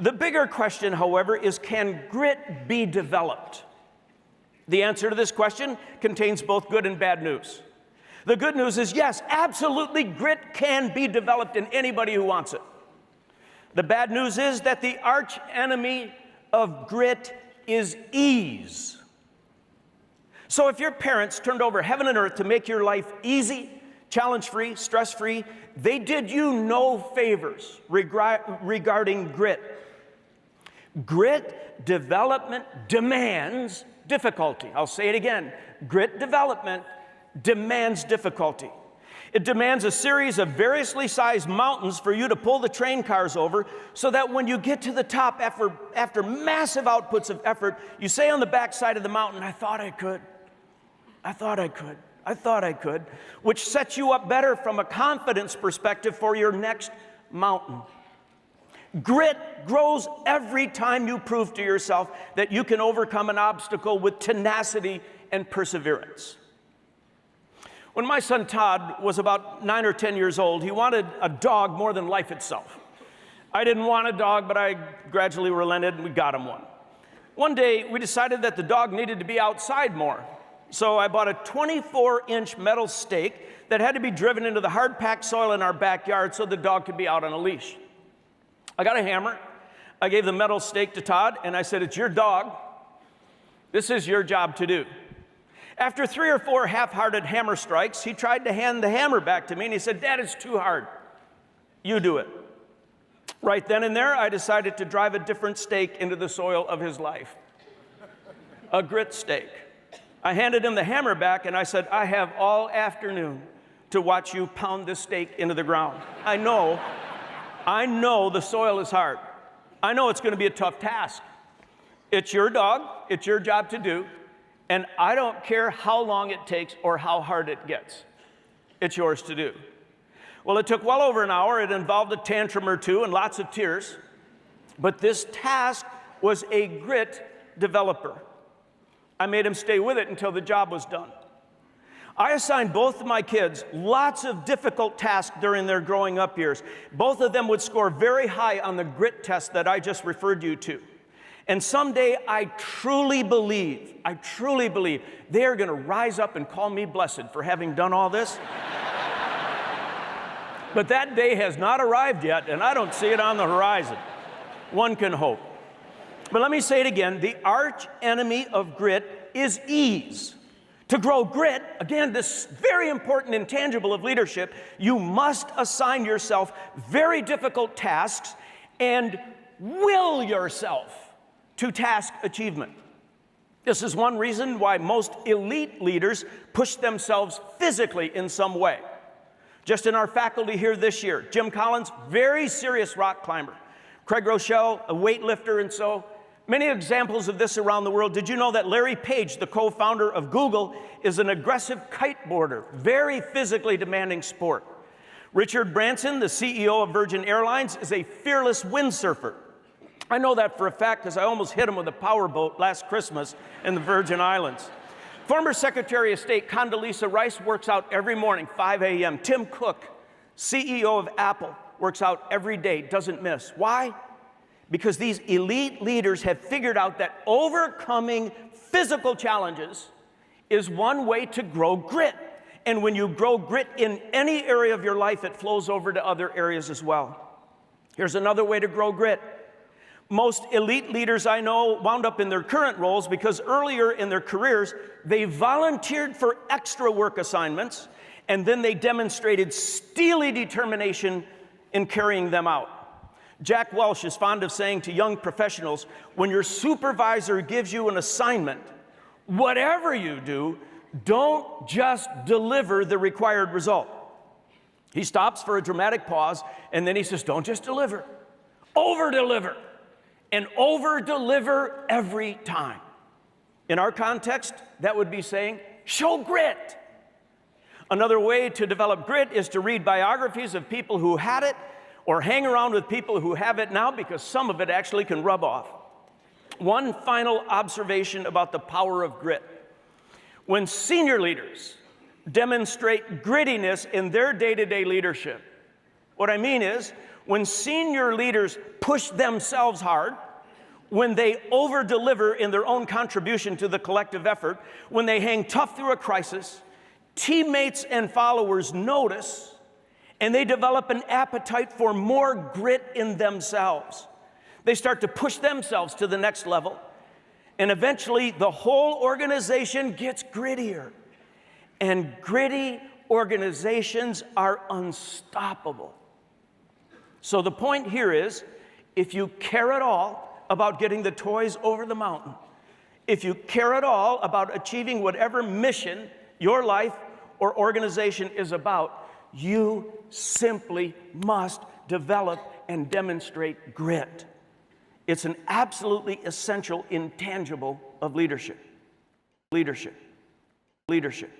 The bigger question, however, is can grit be developed? The answer to this question contains both good and bad news. The good news is yes, absolutely, grit can be developed in anybody who wants it. The bad news is that the arch enemy of grit is ease. So if your parents turned over heaven and earth to make your life easy, challenge-free, stress-free, they did you no favors regarding grit. Grit development demands difficulty. I'll say it again. Grit development demands difficulty. It demands a series of variously sized mountains for you to pull the train cars over so that when you get to the top after massive outputs of effort, you say on the backside of the mountain, I thought I could. I thought I could. I thought I could, which sets you up better from a confidence perspective for your next mountain. Grit grows every time you prove to yourself that you can overcome an obstacle with tenacity and perseverance. When my son Todd was about 9 or 10 years old, he wanted a dog more than life itself. I didn't want a dog, but I gradually relented and we got him one. One day, we decided that the dog needed to be outside more. So I bought a 24-inch metal stake that had to be driven into the hard-packed soil in our backyard so the dog could be out on a leash. I got a hammer. I gave the metal stake to Todd, and I said, it's your dog. This is your job to do. After 3 or 4 half-hearted hammer strikes, he tried to hand the hammer back to me, and he said, Dad, it's too hard. You do it. Right then and there, I decided to drive a different stake into the soil of his life. A grit stake. I handed him the hammer back, and I said, I have all afternoon to watch you pound this stake into the ground. I know the soil is hard. I know it's going to be a tough task. It's your dog. It's your job to do. And I don't care how long it takes or how hard it gets. It's yours to do. Well, it took well over an hour. It involved a tantrum or two and lots of tears. But this task was a grit developer. I made him stay with it until the job was done. I assigned both of my kids lots of difficult tasks during their growing up years. Both of them would score very high on the grit test that I just referred you to. And someday I truly believe they are going to rise up and call me blessed for having done all this. But that day has not arrived yet, and I don't see it on the horizon. One can hope. But let me say it again, the arch enemy of grit is ease. To grow grit, again, this very important intangible of leadership, you must assign yourself very difficult tasks and will yourself to task achievement. This is one reason why most elite leaders push themselves physically in some way. Just in our faculty here this year, Jim Collins, very serious rock climber. Craig Rochelle, a weightlifter, and so many examples of this around the world. Did you know that Larry Page, the co-founder of Google, is an aggressive kiteboarder, very physically demanding sport? Richard Branson, the CEO of Virgin Airlines, is a fearless windsurfer. I know that for a fact because I almost hit him with a powerboat last Christmas in the Virgin Islands. Former Secretary of State Condoleezza Rice works out every morning, 5 a.m. Tim Cook, CEO of Apple, works out every day, doesn't miss. Why? Because these elite leaders have figured out that overcoming physical challenges is one way to grow grit. And when you grow grit in any area of your life, it flows over to other areas as well. Here's another way to grow grit. Most elite leaders I know wound up in their current roles because earlier in their careers, they volunteered for extra work assignments, and then they demonstrated steely determination in carrying them out. Jack Welch is fond of saying to young professionals, when your supervisor gives you an assignment, whatever you do, don't just deliver the required result. He stops for a dramatic pause, and then he says, don't just deliver, over-deliver, and over-deliver every time. In our context, that would be saying, show grit. Another way to develop grit is to read biographies of people who had it, or hang around with people who have it now, because some of it actually can rub off. One final observation about the power of grit. When senior leaders demonstrate grittiness in their day-to-day leadership, what I mean is, When senior leaders push themselves hard, when they over-deliver in their own contribution to the collective effort, when they hang tough through a crisis, teammates and followers notice, and they develop an appetite for more grit in themselves. They start to push themselves to the next level, and eventually the whole organization gets grittier. And gritty organizations are unstoppable. So the point here is, if you care at all about getting the toys over the mountain, if you care at all about achieving whatever mission your life or organization is about, you simply must develop and demonstrate grit. It's an absolutely essential intangible of leadership. Leadership. Leadership.